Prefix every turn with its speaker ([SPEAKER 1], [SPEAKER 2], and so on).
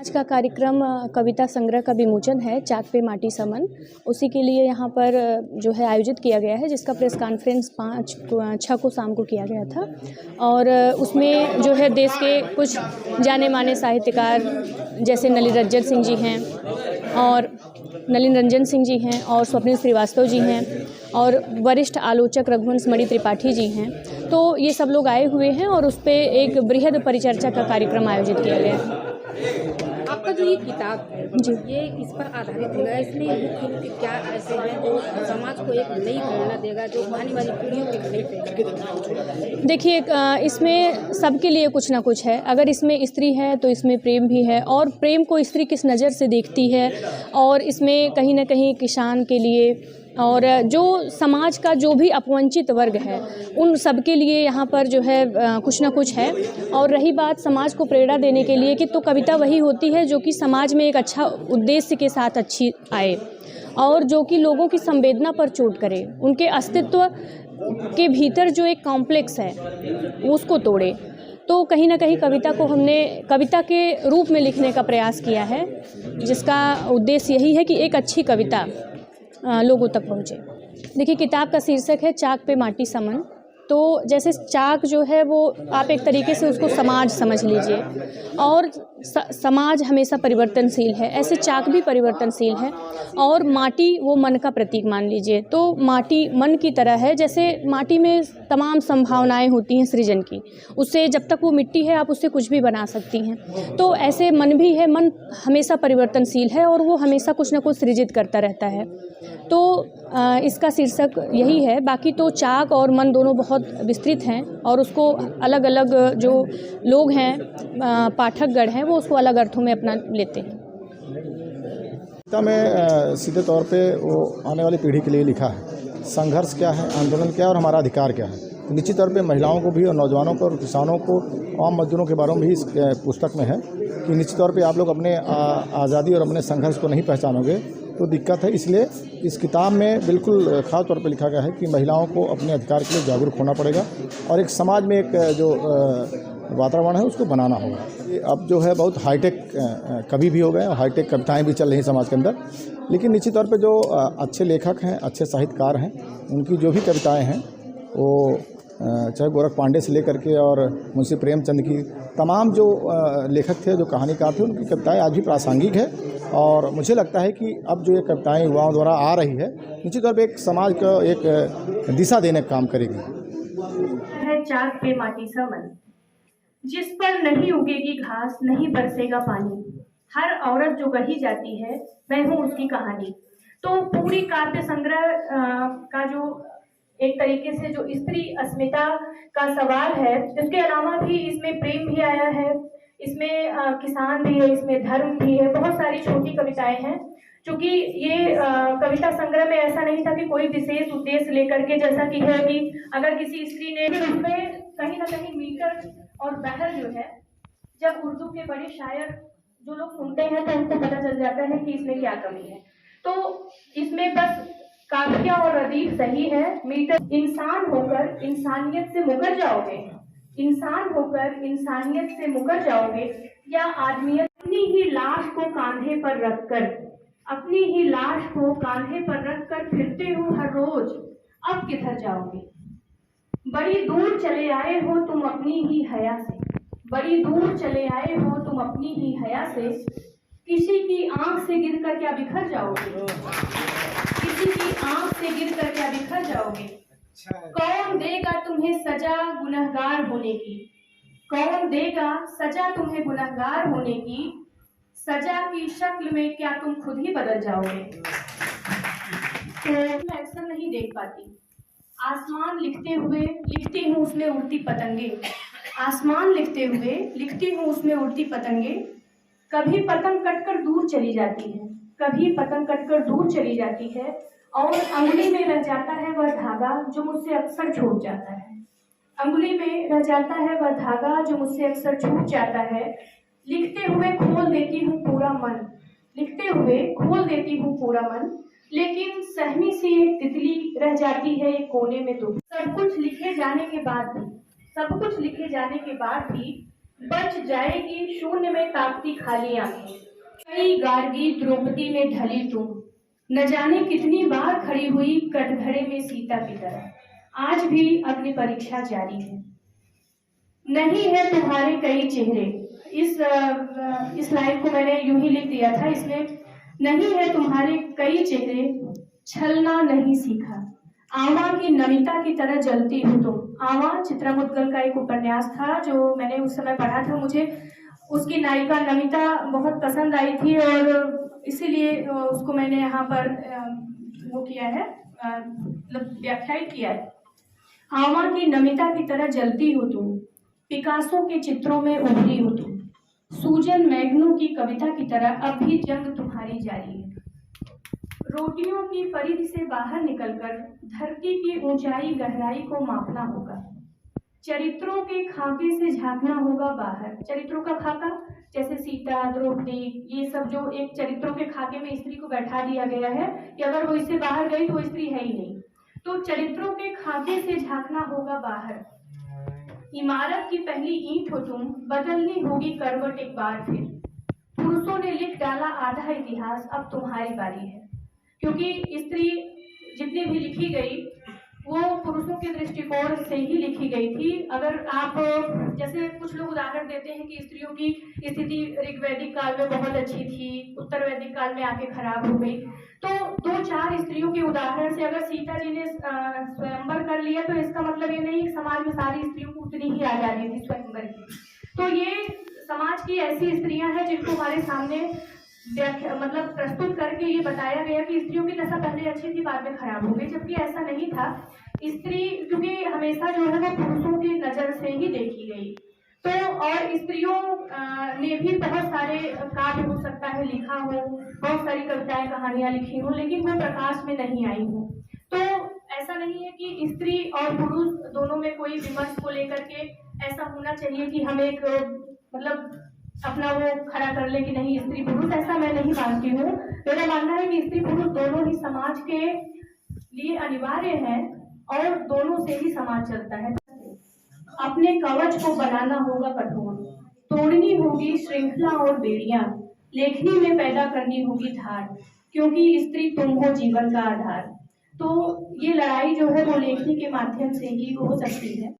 [SPEAKER 1] आज का कार्यक्रम कविता संग्रह का विमोचन है, चाक पे माटी समन। उसी के लिए यहाँ पर जो है आयोजित किया गया है, जिसका प्रेस कॉन्फ्रेंस 5-6 को शाम को किया गया था। और उसमें जो है देश के कुछ जाने माने साहित्यकार जैसे नलिन रंजन सिंह जी हैं और स्वप्निल श्रीवास्तव जी हैं और वरिष्ठ आलोचक रघुवंश मणि त्रिपाठी जी हैं। तो ये सब लोग आए हुए हैं और उस पर एक बृहद परिचर्चा का कार्यक्रम आयोजित किया गया है।
[SPEAKER 2] आपका जो ये किताब है
[SPEAKER 1] जी,
[SPEAKER 2] ये इस पर आधारित है। इसमें मुख्य क्या ऐसे हैं जो समाज को एक नई प्रेरणा देगा, जो आने वाली पीढ़ियों को एक नई प्रेरणा?
[SPEAKER 1] देखिए इसमें सबके लिए कुछ ना कुछ है। अगर इसमें स्त्री है तो इसमें प्रेम भी है, और प्रेम को स्त्री किस नज़र से देखती है, और इसमें कहीं ना कहीं किसान के लिए और जो समाज का जो भी अपवंचित वर्ग है उन सब के लिए यहाँ पर जो है कुछ ना कुछ है। और रही बात समाज को प्रेरणा देने के लिए कि तो कविता वही होती है जो कि समाज में एक अच्छा उद्देश्य के साथ अच्छी आए और जो कि लोगों की संवेदना पर चोट करे, उनके अस्तित्व के भीतर जो एक कॉम्प्लेक्स है उसको तोड़े। तो कहीं ना कहीं कविता को हमने कविता के रूप में लिखने का प्रयास किया है, जिसका उद्देश्य यही है कि एक अच्छी कविता लोगों तक पहुँचे। देखिए किताब का शीर्षक है चाक पे माटी समन। तो जैसे चाक जो है वो आप एक तरीके से उसको समाज समझ लीजिए, और समाज हमेशा परिवर्तनशील है, ऐसे चाक भी परिवर्तनशील है। और माटी वो मन का प्रतीक मान लीजिए। तो माटी मन की तरह है, जैसे माटी में तमाम संभावनाएं होती हैं सृजन की, उससे जब तक वो मिट्टी है आप उससे कुछ भी बना सकती हैं। तो ऐसे मन भी है, मन हमेशा परिवर्तनशील है और वो हमेशा कुछ ना कुछ सृजित करता रहता है। तो इसका शीर्षक यही है। बाकी तो चाक और मन दोनों बहुत विस्तृत हैं और उसको अलग अलग जो लोग हैं पाठकगण हैं वो उसको अलग अर्थों में अपना लेते हैं।
[SPEAKER 3] में सीधे तौर पे वो आने वाली पीढ़ी के लिए लिखा है, संघर्ष क्या है, आंदोलन क्या है और हमारा अधिकार क्या है। तो निश्चित तौर पे महिलाओं को भी और नौजवानों को और किसानों को, आम मजदूरों के बारे में भी इस पुस्तक में है कि निश्चित तौर पे आप लोग अपने आज़ादी और अपने संघर्ष को नहीं पहचानोगे तो दिक्कत है। इसलिए इस किताब में बिल्कुल खास तौर पे लिखा गया है कि महिलाओं को अपने अधिकार के लिए जागरूक होना पड़ेगा और एक समाज में एक जो वातावरण है उसको बनाना होगा। ये अब जो है बहुत हाईटेक कवि भी हो गए और हाईटेक कविताएं भी चल रही हैं समाज के अंदर, लेकिन निश्चित तौर पे जो अच्छे लेखक हैं, अच्छे साहित्यकार हैं, उनकी जो भी कविताएं हैं वो चाहे गोरख पांडे से लेकर के और मुंशी प्रेमचंद की तमाम जो लेखक थे, जो कहानीकार थे, उनकी कविताएं आज भी प्रासंगिक है। और मुझे लगता है कि अब जो ये कविताएं युवाओं द्वारा आ रही है निश्चित तौर पे एक समाज को एक दिशा देने का काम करेगी।
[SPEAKER 1] चाक पे माटी समन, जिस पर नहीं उगेगी घास, नहीं बरसेगा पानी, हर औरत जो गढ़ी जाती है मैं हूँ उसकी कहानी। तो पूरी काव्य संग्रह का जो एक तरीके से जो स्त्री अस्मिता का सवाल है, इसके अलावा भी इसमें प्रेम भी आया है, इसमें किसान भी है, इसमें धर्म भी है, बहुत सारी छोटी कविताएं हैं। क्योंकि ये कविता संग्रह में ऐसा नहीं था कि कोई विशेष उद्देश्य लेकर के, जैसा कि है कि अगर किसी स्त्री ने उसमें कहीं ना कहीं मीटर और बहर जो है, जब उर्दू के बड़े शायर जो लोग सुनते हैं तो उनको पता चल जाता है कि इसमें क्या कमी है। तो इसमें बस काफिया और रदीफ सही है। मीटर इंसान होकर इंसानियत से मुकर जाओगे, इंसान होकर इंसानियत से मुकर जाओगे, या आदमियत अपनी ही लाश को कांधे पर रखकर, अपनी ही लाश को कांधे पर रखकर फिरते हो हर रोज, अब किधर जाओगे। बड़ी दूर चले आए हो तुम अपनी ही हया से, बड़ी दूर चले आए हो तुम अपनी ही हया से, किसी की आंख से गिर कर क्या बिखर जाओगे, किसी की आंख से गिर कर क्या बिखर जाओगे। कौन देगा तुम्हें सजा गुनहगार होने की, कौन देगा सजा तुम्हें गुनहगार होने की, सजा की शक्ल में क्या तुम खुद ही बदल जाओगे। तो मैं अक्सर नहीं देख पाती, आसमान लिखते हुए लिखती हूँ उसमें उड़ती पतंगे, आसमान लिखते हुए लिखती हूँ उसमें उड़ती पतंगे, कभी पतंग कटकर दूर चली जाती है, कभी पतंग कटकर दूर चली जाती है, और अंगुली में रह जाता है वह धागा जो मुझसे अक्सर छूट जाता है, अंगुली में रह जाता है वह धागा जो मुझसे अक्सर छूट जाता है। लिखते हुए खोल देती हूँ पूरा मन, लिखते हुए खोल देती हूँ पूरा मन, लेकिन सहमी सी एक तितली रह जाती है एक कोने में। तो सब कुछ लिखे जाने के बाद भी, सब कुछ लिखे जाने के बाद भी बच जाएगी शून्य में ताकती खाली आंखें। कई गार्गी द्रौपदी में ढली तुम, न जाने कितनी बार खड़ी हुई कटघरे में सीता की तरह। आज भी अपनी परीक्षा जारी है। नहीं है तुम्हारे कई चेहरे, इस लाइन को मैंने यूं ही लिख दिया था इसमें। नहीं है तुम्हारे कई चेहरे, छलना नहीं सीखा, आवा की नमिता की तरह जलती हो तुम। आवा चित्रा मुद्गल का एक उपन्यास था जो मैंने उस समय पढ़ा था। मुझे उसकी नायिका नमिता बहुत पसंद आई थी और इसीलिए उसको मैंने यहाँ पर वो किया है, मतलब व्याख्यायित किया है। आवा की नमिता की तरह जलती हो तुम, पिकासो के चित्रों में उभरी हो तुम, सूजन मैग्नो की कविता की तरह अब भी जंग तुम्हारी जारी है। रोटियों की परिधि से बाहर निकलकर धरती की ऊंचाई गहराई को मापना होगा। चरित्रों के खाके से झांकना होगा बाहर। चरित्रों का खाका जैसे सीता, द्रौपदी, ये सब जो एक चरित्रों के खाके में स्त्री को बैठा दिया गया है कि अगर वो इससे बाहर गई तो वो स्त्री है ही नहीं। तो चरित्रों के खाके से झांकना होगा बाहर। इमारत की पहली ईंट हो तुम, बदलनी होगी करवट एक बार फिर। पुरुषों ने लिख डाला आधा इतिहास, अब तुम्हारी बारी है। क्योंकि स्त्री जितनी भी लिखी गई वो पुरुषों के दृष्टिकोण से ही लिखी गई थी। अगर आप जैसे कुछ लोग उदाहरण देते हैं कि स्त्रियों की स्थिति ऋग्वैदिक काल में बहुत अच्छी थी, उत्तर वैदिक काल में आके खराब हो गई, तो 2-4 स्त्रियों के उदाहरण से अगर सीता जी ने स्वयंवर कर लिया तो इसका मतलब ये नहीं समाज में सारी स्त्रियों को उतनी ही आजादी थी स्वयंवर की। तो ये समाज की ऐसी स्त्रियां हैं जिनको हमारे सामने मतलब प्रस्तुत करके ये बताया गया कि स्त्रियों की दशा पहले अच्छी थी बाद में खराब हो गई, जबकि ऐसा नहीं था। स्त्री क्योंकि हमेशा जो है वो पुरुषों की नजर से ही देखी गई। तो और स्त्रियों ने भी बहुत सारे काव्य हो सकता है लिखा हो, बहुत सारी कविताएं कहानियां लिखी हो, लेकिन वो प्रकाश में नहीं आई हो। तो ऐसा नहीं है कि स्त्री और पुरुष दोनों में कोई विमर्श को लेकर के ऐसा होना चाहिए कि हम एक मतलब अपना वो खड़ा कर ले कि नहीं स्त्री पुरुष, ऐसा मैं नहीं मानती हूँ। मेरा मानना है कि स्त्री पुरुष दोनों ही समाज के लिए अनिवार्य है और दोनों से ही समाज चलता है। अपने कवच को बनाना होगा कठोर, तोड़नी होगी श्रृंखला और बेड़ियां, लेखनी में पैदा करनी होगी धार, क्योंकि स्त्री तुम हो जीवन का आधार। तो ये लड़ाई जो है वो लेखनी के माध्यम से ही हो सकती है।